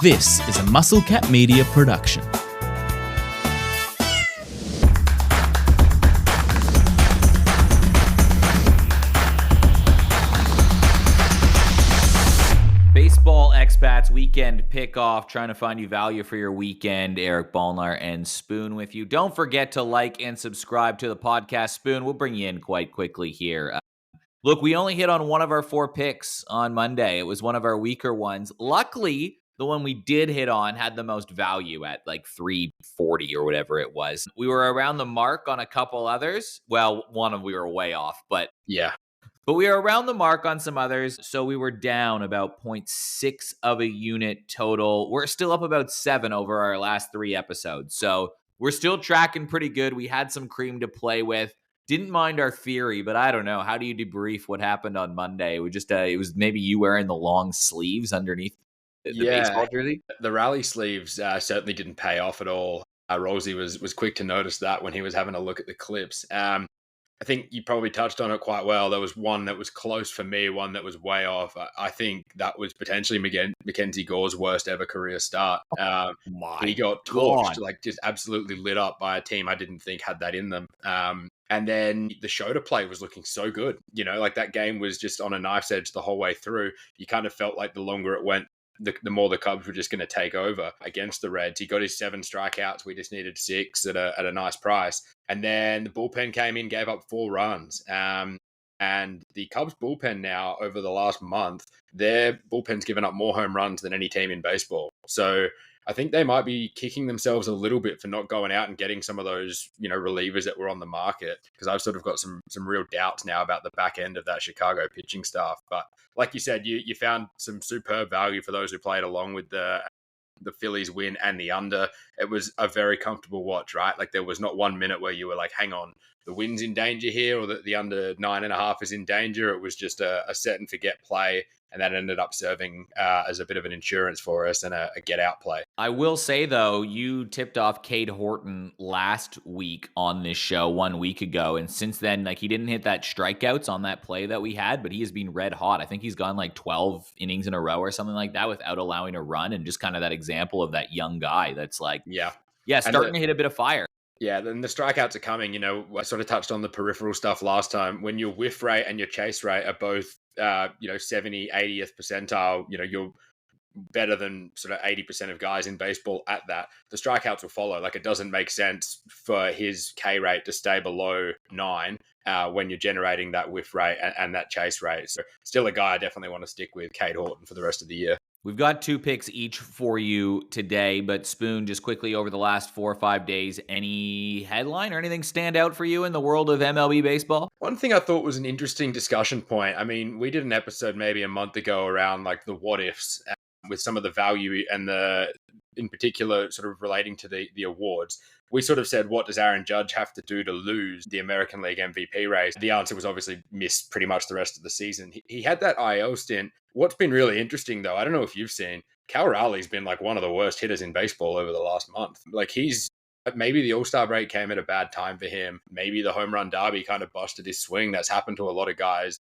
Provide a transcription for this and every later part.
This is a Muscle Cat Media production. Baseball expats weekend Pickoff, trying to find you value for your weekend. Eric Ballnar and Spoon with you. Don't forget to like and subscribe to the podcast. Spoon, we'll bring you in quite quickly here. Look, we only hit on one of our 4 picks on Monday. It was one of our weaker ones. Luckily, the one we did hit on had the most value at like 340 or whatever it was. We were around the mark on a couple others. Well, one of we were way off, but we were around the mark on some others. So we were down about 0.6 of a unit total. We're still up about 7 over our last 3 episodes. So we're still tracking pretty good. We had some cream to play with. Didn't mind our theory, but I don't know. How do you debrief what happened on Monday? We just it was maybe you wearing the long sleeves underneath the baseball jersey. The Raleigh sleeves certainly didn't pay off at all. Rolsey was quick to notice that when he was having a look at the clips. I think you probably touched on it quite well. There was one that was close for me, one that was way off. I think that was potentially Mackenzie Gore's worst ever career start. He got torched, like just absolutely lit up by a team I didn't think had that in them. And then the shoulder play was looking so good. You know, like that game was just on a knife's edge the whole way through. You kind of felt like the longer it went, the more the Cubs were just going to take over against the Reds. He got his 7 strikeouts. We just needed 6 at a nice price. And then the bullpen came in, gave up 4 runs. And the Cubs bullpen now, over the last month, their bullpen's given up more home runs than any team in baseball. So I think they might be kicking themselves a little bit for not going out and getting some of those, you know, relievers that were on the market. Because I've sort of got some real doubts now about the back end of that Chicago pitching staff. But like you said, you found some superb value for those who played along with the Phillies win and the under. It was a very comfortable watch, right? Like there was not one minute where you were like, hang on, the win's in danger here, or the under 9.5 is in danger. It was just a set and forget play. And that ended up serving as a bit of an insurance for us and a get out play. I will say, though, you tipped off Cade Horton last week on this show 1 week ago. And since then, like he didn't hit that strikeouts on that play that we had, but he has been red hot. I think he's gone like 12 innings in a row or something like that without allowing a run. And just kind of that example of that young guy that's like, starting to hit a bit of fire. Yeah, then the strikeouts are coming. You know, I sort of touched on the peripheral stuff last time. When your whiff rate and your chase rate are both, 70, 80th percentile, you know, you're better than sort of 80% of guys in baseball at that. The strikeouts will follow. Like it doesn't make sense for his K rate to stay below 9 when you're generating that whiff rate and that chase rate. So still a guy I definitely want to stick with, Cade Horton, for the rest of the year. We've got 2 picks each for you today, but Spoon, just quickly over the last 4 or 5 days, any headline or anything stand out for you in the world of MLB baseball? One thing I thought was an interesting discussion point. I mean, we did an episode maybe a month ago around like the what ifs with some of the value and in particular, sort of relating to the awards. We sort of said, what does Aaron Judge have to do to lose the American League MVP race? The answer was obviously miss pretty much the rest of the season. He had that IL stint. What's been really interesting, though, I don't know if you've seen, Cal Raleigh's been like one of the worst hitters in baseball over the last month. Like maybe the All-Star break came at a bad time for him. Maybe the home run derby kind of busted his swing. That's happened to a lot of guys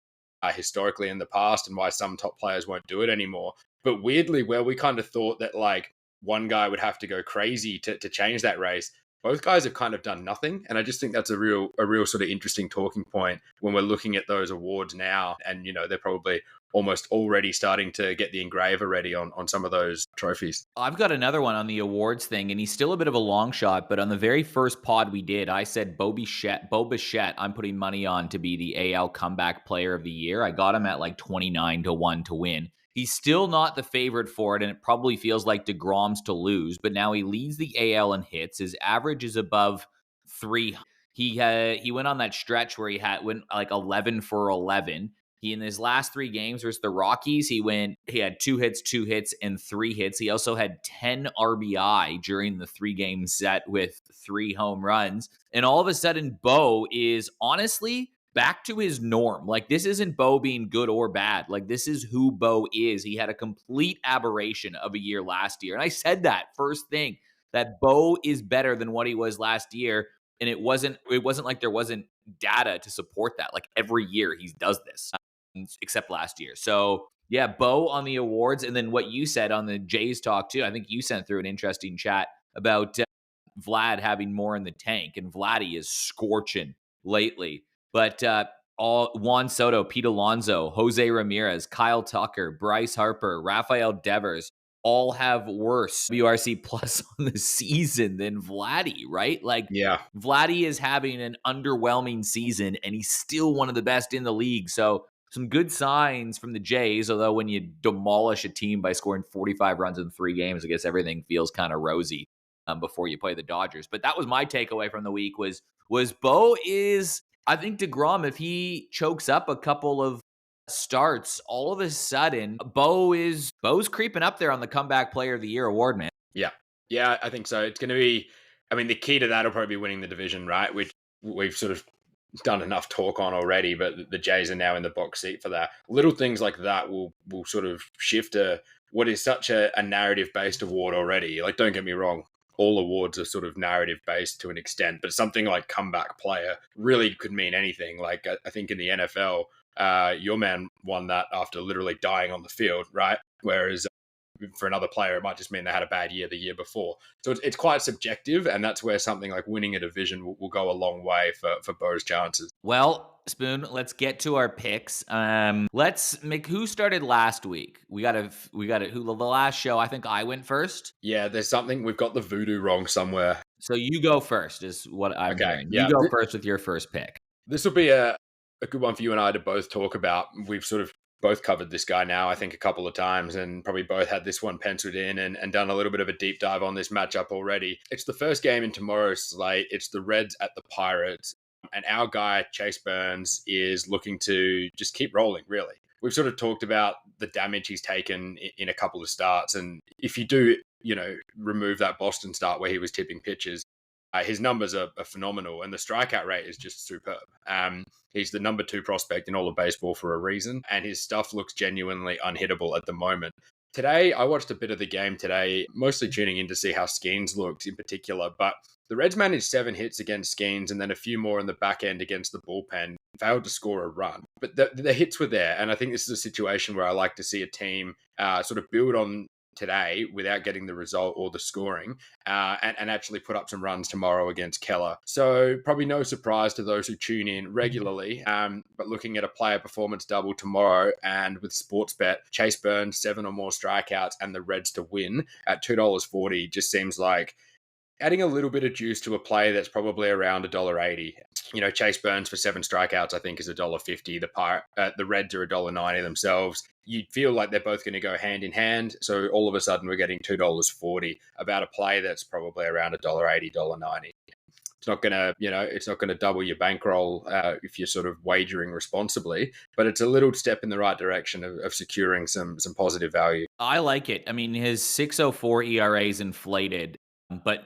historically in the past, and why some top players won't do it anymore. But weirdly, where we kind of thought that like one guy would have to go crazy to change that race, both guys have kind of done nothing. And I just think that's a real sort of interesting talking point when we're looking at those awards now. And, you know, they're probably almost already starting to get the engraver ready on some of those trophies. I've got another one on the awards thing, and he's still a bit of a long shot, but on the very first pod we did, I said Bo Bichette, I'm putting money on to be the AL comeback player of the year. I got him at like 29-1 to win. He's still not the favorite for it, and it probably feels like DeGrom's to lose, but now he leads the AL in hits. His average is above 3. He went on that stretch where went like 11 for 11. In his last 3 games versus the Rockies, he had 2 hits, and 3 hits. He also had 10 RBI during the 3-game set with 3 home runs. And all of a sudden, Bo is honestly back to his norm. Like, this isn't Bo being good or bad. Like, this is who Bo is. He had a complete aberration of a year last year. And I said that first thing, that Bo is better than what he was last year. And it wasn't like there wasn't data to support that. Like, every year he does this, except last year. So Yeah, Bo on the awards, and then what you said on the Jays talk too. I think you sent through an interesting chat about Vlad having more in the tank, and Vladdy is scorching lately. But all Juan Soto, Pete Alonso, Jose Ramirez, Kyle Tucker, Bryce Harper, Rafael Devers all have worse WRC plus on the season than Vladdy, right? Like Yeah. Vladdy is having an underwhelming season, and he's still one of the best in the league. So some good signs from the Jays, although when you demolish a team by scoring 45 runs in 3 games, I guess everything feels kind of rosy before you play the Dodgers. But that was my takeaway from the week was Bo is, I think DeGrom, if he chokes up a couple of starts, all of a sudden Bo's creeping up there on the comeback player of the year award, man. Yeah. Yeah, I think so. It's going to be, I mean, the key to that will probably be winning the division, right? Which we've sort of done enough talk on already, but the Jays are now in the box seat for that. Little things like that will sort of shift what is such a narrative based award already. Like, don't get me wrong, all awards are sort of narrative based to an extent, but something like comeback player really could mean anything. Like, I think in the NFL, your man won that after literally dying on the field, right? Whereas for another player, it might just mean they had a bad year the year before. So it's quite subjective, and that's where something like winning a division will go a long way for Bo's chances. Well, Spoon, let's get to our picks. Let's make who started last week. We got to who the last show. I think I went first. Yeah, there's something we've got the voodoo wrong somewhere. So you go first, is what I'm Okay, hearing. You yeah, go first with your first pick. this will be a good one for you and I to both talk about. We've sort of both covered this guy now, I think, a couple of times, and probably both had this one penciled in and done a little bit of a deep dive on this matchup already. It's the first game in tomorrow's slate. It's the Reds at the Pirates. And our guy, Chase Burns, is looking to just keep rolling, really. We've sort of talked about the damage he's taken in a couple of starts. And if you do, remove that Boston start where he was tipping pitches, his numbers are phenomenal, and the strikeout rate is just superb. He's the number 2 prospect in all of baseball for a reason, and his stuff looks genuinely unhittable at the moment. Today, I watched a bit of the game today, mostly tuning in to see how Skeens looked in particular, but the Reds managed 7 hits against Skeens and then a few more in the back end against the bullpen, failed to score a run. But the hits were there, and I think this is a situation where I like to see a team sort of build on today without getting the result or the scoring and actually put up some runs tomorrow against Keller. So probably no surprise to those who tune in regularly, but looking at a player performance double tomorrow and with Sportsbet, Chase Burns 7 or more strikeouts and the Reds to win at $2.40 just seems like adding a little bit of juice to a play that's probably around $1.80. Chase Burns for 7 strikeouts, I think, is $1.50. The Reds are $1.90 themselves. You'd feel like they're both going to go hand in hand. So all of a sudden, we're getting $2.40 about a play that's probably around $1.80, $1.90. It's not going to, it's not going to double your bankroll if you're sort of wagering responsibly, but it's a little step in the right direction of securing some positive value. I like it. I mean, his 6.04 ERA is inflated, but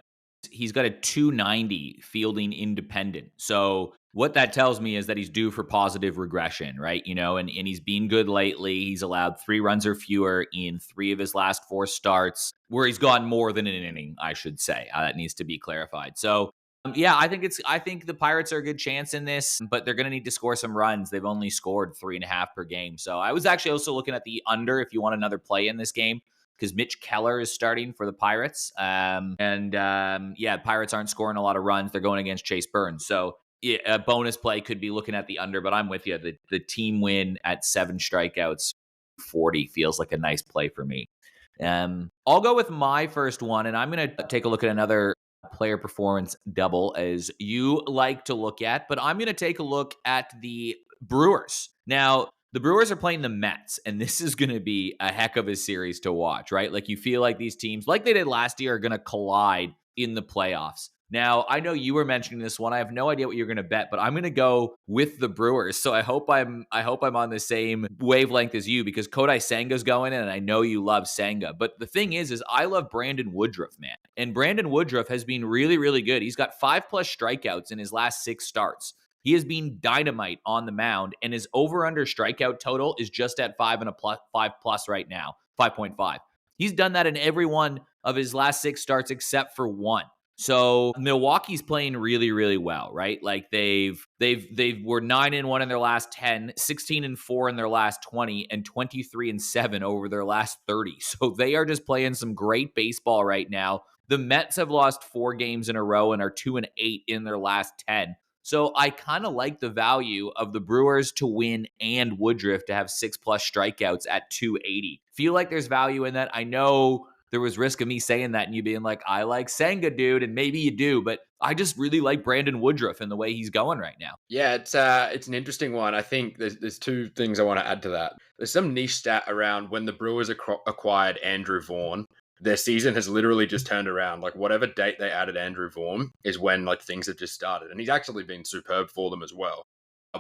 he's got a 2.90 fielding independent. So what that tells me is that he's due for positive regression, right? And he's been good lately. He's allowed 3 runs or fewer in 3 of his last 4 starts, where he's gone more than an inning, I should say. That needs to be clarified. So yeah, I think the Pirates are a good chance in this, but they're going to need to score some runs. They've only scored 3.5 per game. So I was actually also looking at the under if you want another play in this game, because Mitch Keller is starting for the Pirates. Pirates aren't scoring a lot of runs. They're going against Chase Burns. So a bonus play could be looking at the under, but I'm with you. The team win at 7 strikeouts, 40 feels like a nice play for me. I'll go with my first one, and I'm going to take a look at another player performance double as you like to look at, but I'm going to take a look at the Brewers. Now, the Brewers are playing the Mets, and this is going to be a heck of a series to watch, right? Like, you feel like these teams, like they did last year, are going to collide in the playoffs. Now, I know you were mentioning this one. I have no idea what you're going to bet, but I'm going to go with the Brewers. So I hope I'm on the same wavelength as you, because Kodai Senga's going in, and I know you love Senga. But the thing is I love Brandon Woodruff, man. And Brandon Woodruff has been really, really good. He's got 5+ strikeouts in his last 6 starts. He has been dynamite on the mound, and his over-under strikeout total is just at 5+ right now, 5.5. He's done that in every one of his last 6 starts except for one. So Milwaukee's playing really, really well, right? Like they've were 9-1 in their last 10, 16-4 in their last 20, and 23-7 over their last 30. So they are just playing some great baseball right now. The Mets have lost 4 games in a row and are 2-8 in their last 10. So I kind of like the value of the Brewers to win and Woodruff to have 6+ strikeouts at 280. Feel like there's value in that. I know there was risk of me saying that and you being like, I like Senga, dude, and maybe you do, but I just really like Brandon Woodruff and the way he's going right now. Yeah, it's an interesting one. I think there's two things I want to add to that. There's some niche stat around when the Brewers acquired Andrew Vaughn. Their season has literally just turned around. Like whatever date they added Andrew Vaughn is when like things have just started, and he's actually been superb for them as well.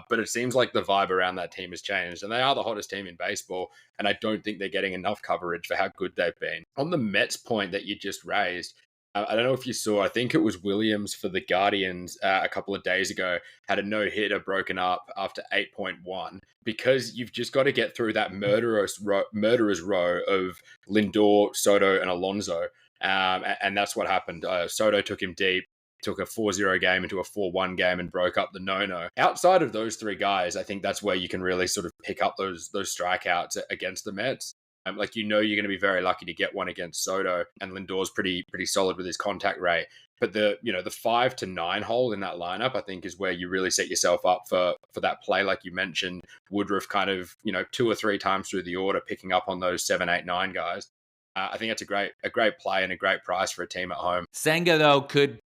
But it seems like the vibe around that team has changed, and they are the hottest team in baseball. And I don't think they're getting enough coverage for how good they've been. On the Mets point that you just raised, I don't know if you saw, I think it was Williams for the Guardians a couple of days ago, had a no-hitter broken up after 8.1 because you've just got to get through that murderer's row of Lindor, Soto, and Alonso. And that's what happened. Soto took him deep, took a 4-0 game into a 4-1 game and broke up the no-no. Outside of those three guys, I think that's where you can really sort of pick up those strikeouts against the Mets. Like you're going to be very lucky to get one against Soto, and Lindor's pretty solid with his contact rate. But the 5 to 9 hole in that lineup, I think, is where you really set yourself up for that play, like you mentioned. Woodruff kind of 2 or 3 times through the order, picking up on those 7, 8, 9 guys. I think that's a great play and a great price for a team at home. Senga though could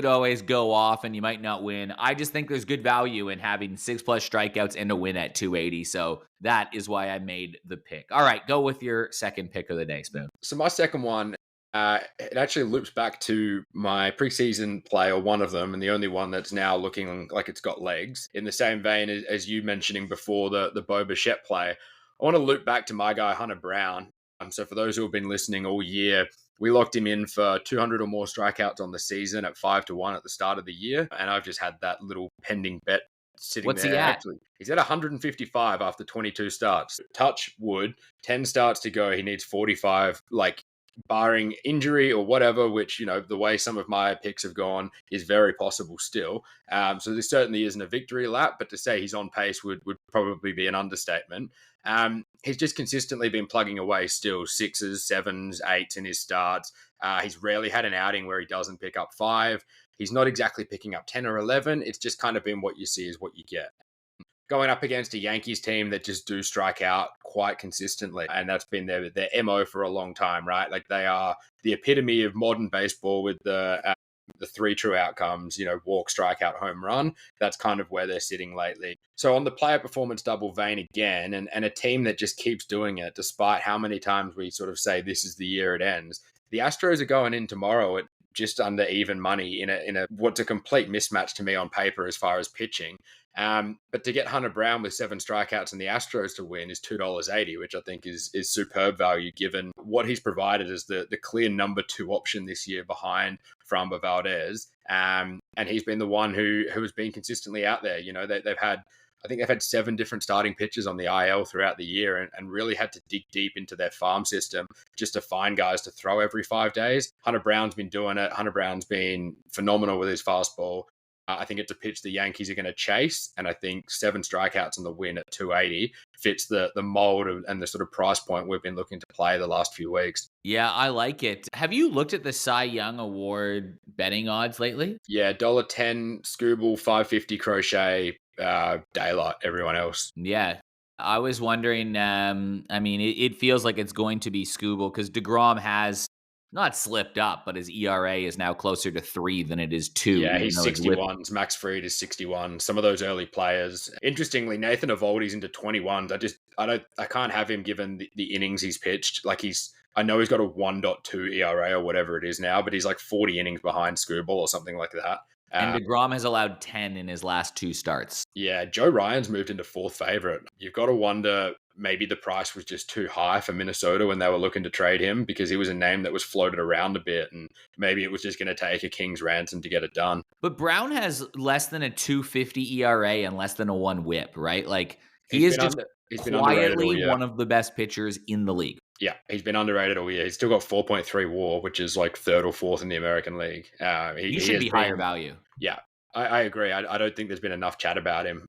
always go off and you might not win. I just think there's good value in having 6+ strikeouts and a win at 280. So that is why I made the pick. All right, go with your second pick of the day, Spoon. So my second one, it actually loops back to my preseason play, or one of them, and the only one that's now looking like it's got legs. In the same vein as you mentioning before the Bo Bichette play, I want to loop back to my guy, Hunter Brown. So for those who have been listening all year, we locked him in for 200 or more strikeouts on the season at 5-1 at the start of the year. And I've just had that little pending bet sitting What's there. he at? Actually, he's at 155 after 22 starts. Touch wood, 10 starts to go. He needs 45, like barring injury or whatever, which, the way some of my picks have gone is very possible still. So this certainly isn't a victory lap, but to say he's on pace would probably be an understatement. He's just consistently been plugging away still, 6s, 7s, 8s in his starts. He's rarely had an outing where he doesn't pick up 5. He's not exactly picking up 10 or 11. It's just kind of been what you see is what you get. Going up against a Yankees team that just do strike out quite consistently. And that's been their MO for a long time, right? Like they are the epitome of modern baseball with the 3 true outcomes, walk, strikeout, home run. That's kind of where they're sitting lately. So on the player performance double vein again, and a team that just keeps doing it, despite how many times we sort of say this is the year it ends. The Astros are going in tomorrow at just under even money in a what's a complete mismatch to me on paper as far as pitching. But to get Hunter Brown with 7 strikeouts and the Astros to win is $2.80, which I think is superb value given what he's provided as the clear number 2 option this year behind Framber Valdez. And he's been the one who has been consistently out there. I think they've had 7 different starting pitchers on the IL throughout the year and really had to dig deep into their farm system just to find guys to throw every 5 days. Hunter Brown's been doing it. Hunter Brown's been phenomenal with his fastball. I think it's a pitch the Yankees are going to chase, and I think 7 strikeouts and the win at 280 fits the mold and the sort of price point we've been looking to play the last few weeks. Yeah, I like it. Have you looked at the Cy Young Award betting odds lately? Yeah, $1.10 Scooble, 550 Crochet, Daylight, everyone else. Yeah. I was wondering, it feels like it's going to be Scooble because DeGrom has not slipped up, but his ERA is now closer to 3 than it is 2. Yeah, he's 61. Max Fried is 61. Some of those early players. Interestingly, Nathan Eovaldi's into 21s. I can't have him given the innings he's pitched. Like I know he's got a 1.2 ERA or whatever it is now, but he's like 40 innings behind Scooble or something like that. And DeGrom has allowed 10 in his last 2 starts. Yeah, Joe Ryan's moved into 4th favorite. You've got to wonder maybe the price was just too high for Minnesota when they were looking to trade him because he was a name that was floated around a bit and maybe it was just going to take a king's ransom to get it done. But Brown has less than a 2.50 ERA and less than a 1 WHIP, right? Like he is just quietly one of the best pitchers in the league. Yeah, he's been underrated all year. He's still got 4.3 WAR, which is like third or fourth in the American League. He He should has be higher been, value. yeah, I agree. I don't think there's been enough chat about him.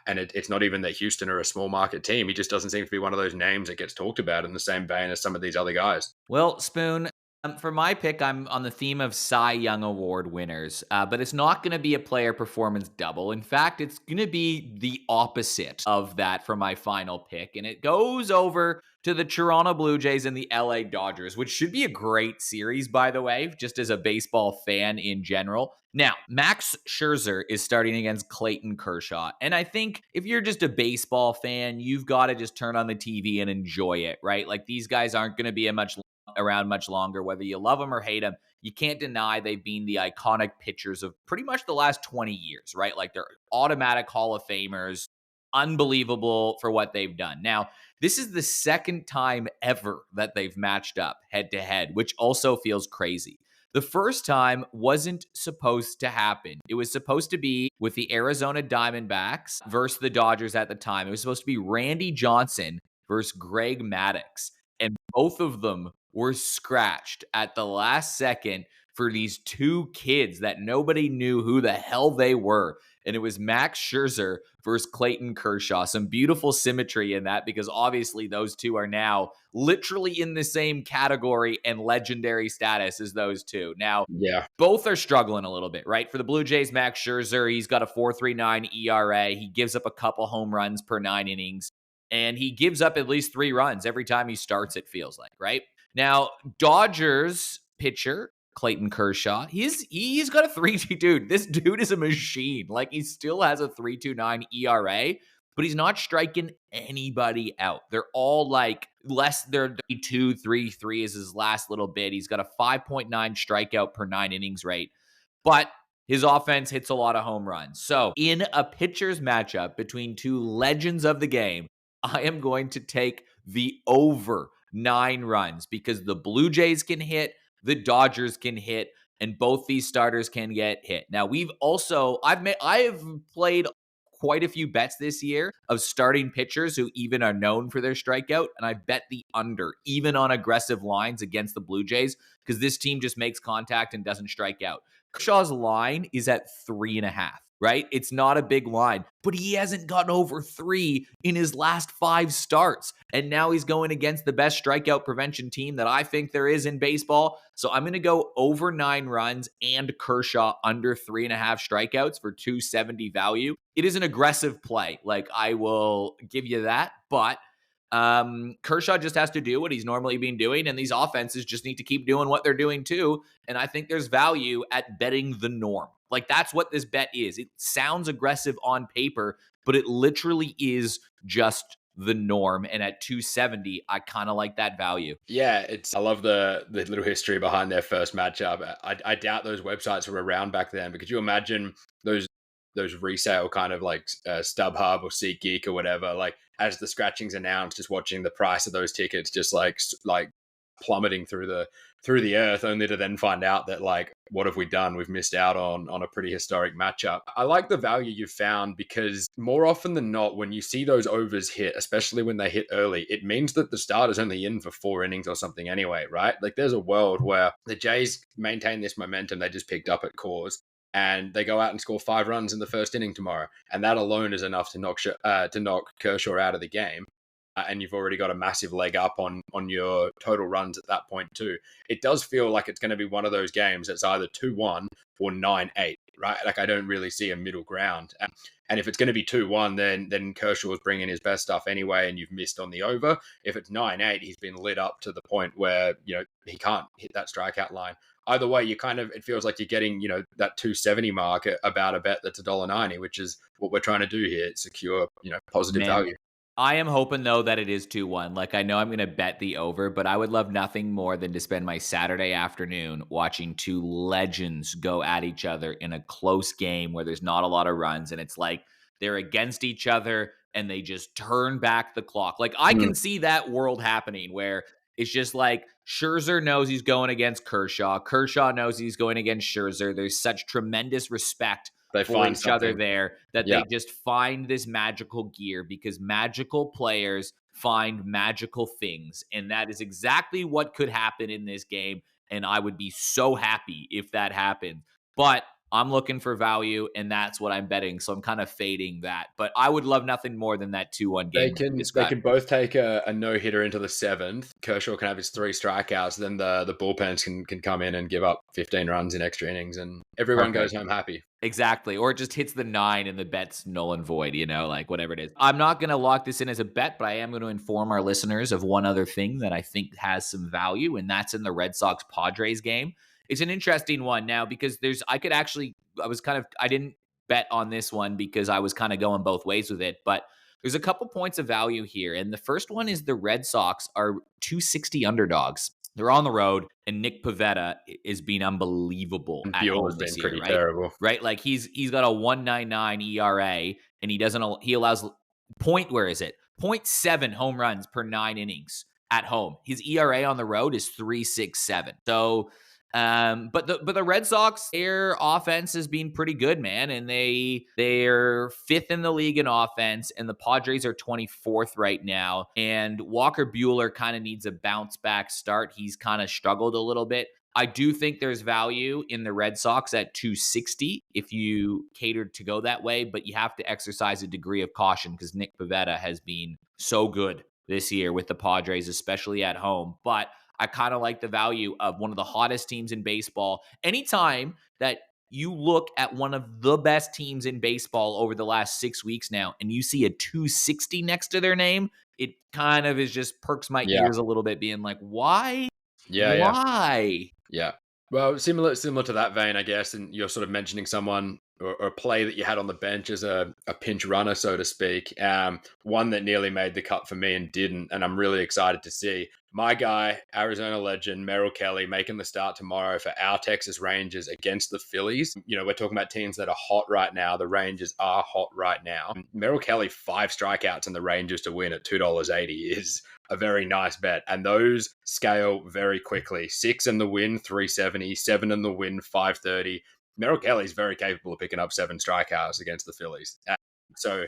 And it's not even that Houston are a small market team. He just doesn't seem to be one of those names that gets talked about in the same vein as some of these other guys. Well, Spoon, for my pick, I'm on the theme of Cy Young Award winners, but it's not going to be a player performance double. In fact, it's going to be the opposite of that for my final pick. And it goes over to the Toronto Blue Jays and the LA Dodgers, which should be a great series, by the way, just as a baseball fan in general. Now, Max Scherzer is starting against Clayton Kershaw. And I think if you're just a baseball fan, you've got to just turn on the TV and enjoy it, right? Like these guys aren't going to be around much longer, whether you love them or hate them. You can't deny they've been the iconic pitchers of pretty much the last 20 years, right? Like they're automatic Hall of Famers, unbelievable for what they've done. Now, this is the second time ever that they've matched up head to head, which also feels crazy. The first time wasn't supposed to happen. It was supposed to be with the Arizona Diamondbacks versus the Dodgers at the time. It was supposed to be Randy Johnson versus Greg Maddux. And both of them were scratched at the last second for these two kids that nobody knew who the hell they were. And it was Max Scherzer versus Clayton Kershaw. Some beautiful symmetry in that because obviously those two are now literally in the same category and legendary status as those two. Now, Yeah, both are struggling a little bit, right? For the Blue Jays, Max Scherzer, he's got a 4.39 ERA. He gives up a couple home runs per 9 innings, and he gives up at least 3 runs every time he starts, it feels like, right? Now, Dodgers pitcher Clayton Kershaw, he's got a 3.2. Dude, this dude is a machine. Like he still has a 3.29 ERA, but he's not striking anybody out. They're all like less. They're 2.33 is his last little bit. He's got a 5.9 strikeout per 9 innings rate, but his offense hits a lot of home runs. So, in a pitcher's matchup between two legends of the game, I am going to take the over 9 runs because the Blue Jays can hit, the Dodgers can hit, and both these starters can get hit. Now, I have played quite a few bets this year of starting pitchers who even are known for their strikeout, and I bet the under, even on aggressive lines against the Blue Jays, because this team just makes contact and doesn't strike out. Kershaw's line is at 3.5, right? It's not a big line, but he hasn't gotten over 3 in his last 5 starts. And now he's going against the best strikeout prevention team that I think there is in baseball. So I'm going to go over 9 runs and Kershaw under 3.5 strikeouts for 270 value. It is an aggressive play. Like I will give you that, but Kershaw just has to do what he's normally been doing, and these offenses just need to keep doing what they're doing too. And I think there's value at betting the norm. Like that's what this bet is. It sounds aggressive on paper, but it literally is just the norm. And at 270, I kind of like that value. yeah. It's I love the little history behind their first matchup. I doubt those websites were around back then, but could you imagine those resale kind of like StubHub or SeatGeek or whatever? Like as the scratchings announced, just watching the price of those tickets just like plummeting through the earth, only to then find out that like what have we done? We've missed out on a pretty historic matchup. I like the value you've found because more often than not, when you see those overs hit, especially when they hit early, it means that the starter's only in for 4 innings or something anyway, right? Like there's a world where the Jays maintain this momentum they just picked up at Coors, and they go out and score 5 runs in the first inning tomorrow, and that alone is enough to knock Kershaw out of the game. And you've already got a massive leg up on your total runs at that point too. It does feel like it's going to be one of those games that's either 2-1 or 9-8, right? Like I don't really see a middle ground. And if it's going to be 2-1, then Kershaw's bringing his best stuff anyway, and you've missed on the over. If it's 9-8, he's been lit up to the point where he can't hit that strikeout line. Either way, it feels like you're getting that 270 mark about a bet that's $1.90, which is what we're trying to do here: secure positive Man, value. I am hoping though that it is 2-1. Like I know I'm going to bet the over, but I would love nothing more than to spend my Saturday afternoon watching two legends go at each other in a close game where there's not a lot of runs and it's like they're against each other and they just turn back the clock. Like I can see that world happening where it's just like Scherzer knows he's going against Kershaw. Kershaw knows he's going against Scherzer. There's such tremendous respect They for find each other something. there that Yeah. they just find this magical gear because magical players find magical things. And that is exactly what could happen in this game. And I would be so happy if that happened. But I'm looking for value, and that's what I'm betting. So I'm kind of fading that. But I would love nothing more than that 2-1 They game you can they described. can both take a no hitter into the seventh. Kershaw can have his 3 strikeouts. Then the bullpens can come in and give up 15 runs in extra innings, and everyone goes Perfect. home happy. Exactly. Or it just hits the 9 and the bet's null and void, like whatever it is. I'm not going to lock this in as a bet, but I am going to inform our listeners of one other thing that I think has some value, and that's in the Red Sox Padres game. It's an interesting one now because I didn't bet on this one because I was kind of going both ways with it, but there's a couple points of value here. And the first one is the Red Sox are 260 underdogs. They're on the road, and Nick Pivetta is being unbelievable And at Buell's home been this year, pretty right? terrible. Right? Like he's got a 1.99 ERA, and he allows where is it? Point 0.7 home runs per 9 innings at home. His ERA on the road is 3.67. So but the Red Sox, their offense has been pretty good, man, and they're fifth in the league in offense, and the Padres are 24th right now. And Walker Buehler kind of needs a bounce back start. He's kind of struggled a little bit. I do think there's value in the Red Sox at 260 if you catered to go that way, but you have to exercise a degree of caution because Nick Pivetta has been so good this year with the Padres, especially at home. But I kind of like the value of one of the hottest teams in baseball. Anytime that you look at one of the best teams in baseball over the last 6 weeks now, and you see a 260 next to their name, it kind of is just perks my Yeah, ears a little bit, being like, why? yeah, yeah. Why? Yeah. Well, similar to that vein, I guess, and you're sort of mentioning someone or a play that you had on the bench as a pinch runner, so to speak. One that nearly made the cut for me and didn't, and I'm really excited to see my guy, Arizona legend Merrill Kelly, making the start tomorrow for our Texas Rangers against the Phillies. We're talking about teams that are hot right now. The Rangers are hot right now. Merrill Kelly, 5 strikeouts and the Rangers to win at $2.80 is a very nice bet. And those scale very quickly. 6 in the win, 370, 7 in the win, 530. Merrill Kelly is very capable of picking up 7 strikeouts against the Phillies. So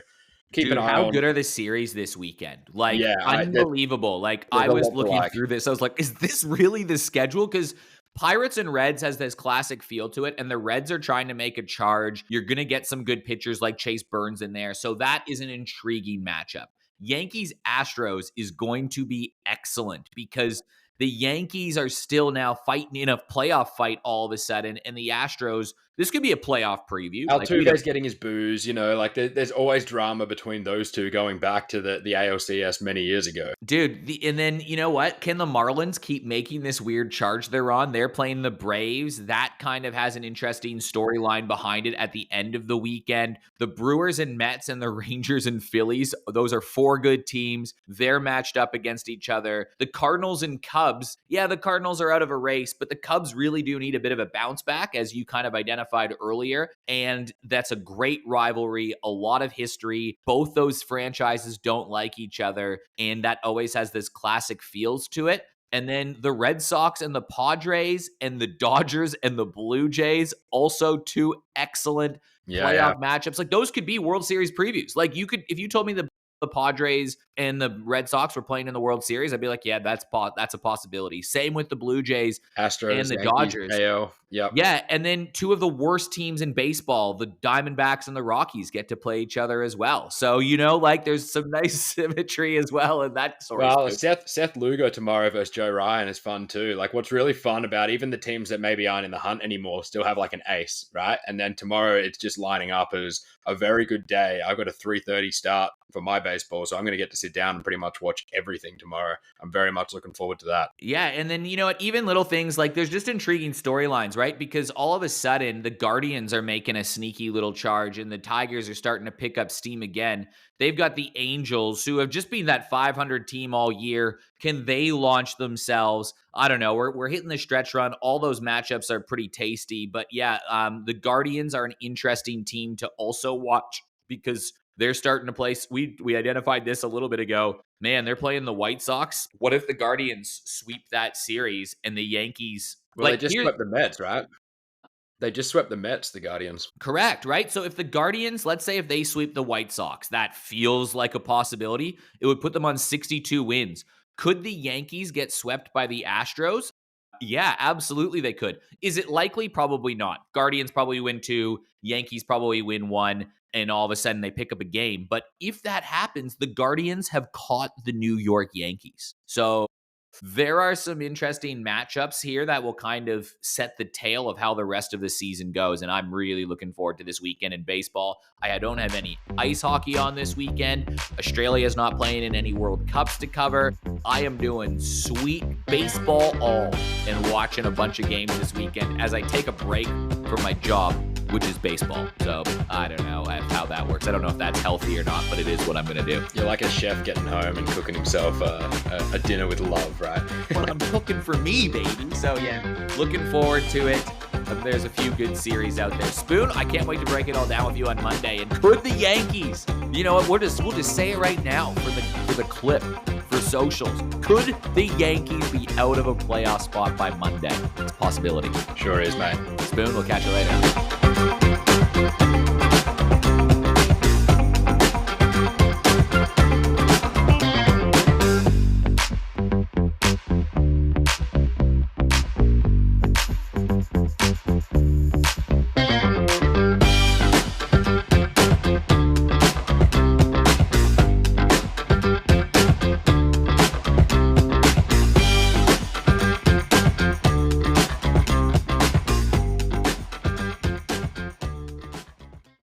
keep an Dude, eye how on. good are the series this weekend? Like, Yeah, unbelievable. Like, there's I a was lot to looking like. through this. I was like, is this really the schedule? Because Pirates and Reds has this classic feel to it, and the Reds are trying to make a charge. You're going to get some good pitchers like Chase Burns in there. So that is an intriguing matchup. Yankees Astros is going to be excellent because the Yankees are still now fighting in a playoff fight all of a sudden, and the Astros, this could be a playoff preview. Like we have Altuve's getting his booze, like there's always drama between those two going back to the ALCS many years ago. Dude, and then you know what? Can the Marlins keep making this weird charge they're on? They're playing the Braves. That kind of has an interesting storyline behind it at the end of the weekend. The Brewers and Mets and the Rangers and Phillies, those are 4 good teams. They're matched up against each other. The Cardinals and Cubs, yeah, the Cardinals are out of a race, but the Cubs really do need a bit of a bounce back, as you kind of identified earlier. And that's a great rivalry, a lot of history. Both those franchises don't like each other, and that always has this classic feels to it. And then the Red Sox and the Padres and the Dodgers and the Blue Jays, also 2 excellent Yeah, yeah. playoff matchups. Like those could be World Series previews. Like you could, if you told me the Padres and the Red Sox were playing in the World Series, I'd be like, yeah, that's a possibility. Same with the Blue Jays and Astros, the Yankees, Dodgers. AL. Yep. Yeah, and then 2 of the worst teams in baseball, the Diamondbacks and the Rockies, get to play each other as well. So, like there's some nice symmetry as well in that sort of Well, stuff. Seth Lugo tomorrow versus Joe Ryan is fun too. Like, what's really fun about even the teams that maybe aren't in the hunt anymore still have like an ace, right? And then tomorrow it's just lining up as a very good day. I've got a 3:30 start for my baseball, so I'm going to get to sit down and pretty much watch everything tomorrow. I'm very much looking forward to that. Yeah, and then you know what? Even little things like there's just intriguing storylines, right? Because all of a sudden the Guardians are making a sneaky little charge, and the Tigers are starting to pick up steam again. They've got the Angels, who have just been that 500 team all year. Can they launch themselves? I don't know. We're hitting the stretch run. All those matchups are pretty tasty, but yeah, the Guardians are an interesting team to also watch because they're starting to play. We identified this a little bit ago. Man, they're playing the White Sox. What if the Guardians sweep that series and the Yankees? Well, they Like just here, swept the Mets, right? They just swept the Mets, the Guardians. Correct, right? So if the Guardians, let's say if they sweep the White Sox, that feels like a possibility. It would put them on 62 wins. Could the Yankees get swept by the Astros? Yeah, absolutely they could. Is it likely? Probably not. Guardians probably win 2, Yankees probably win 1, and all of a sudden they pick up a game. But if that happens, the Guardians have caught the New York Yankees. So there are some interesting matchups here that will kind of set the tail of how the rest of the season goes. And I'm really looking forward to this weekend in baseball. I don't have any ice hockey on this weekend. Australia's not playing in any World Cups to cover. I am doing sweet baseball all and watching a bunch of games this weekend as I take a break from my job, which is baseball. So I don't know how that works. I don't know if that's healthy or not, but it is what I'm going to do. You're like a chef getting home and cooking himself a dinner with love, right? Well, I'm cooking for me, baby. So yeah, looking forward to it. There's a few good series out there. Spoon, I can't wait to break it all down with you on Monday. And could the Yankees, you know what, we'll just say it right now for the clip, for socials. Could the Yankees be out of a playoff spot by Monday? It's a possibility. Sure is, mate. Spoon, we'll catch you later.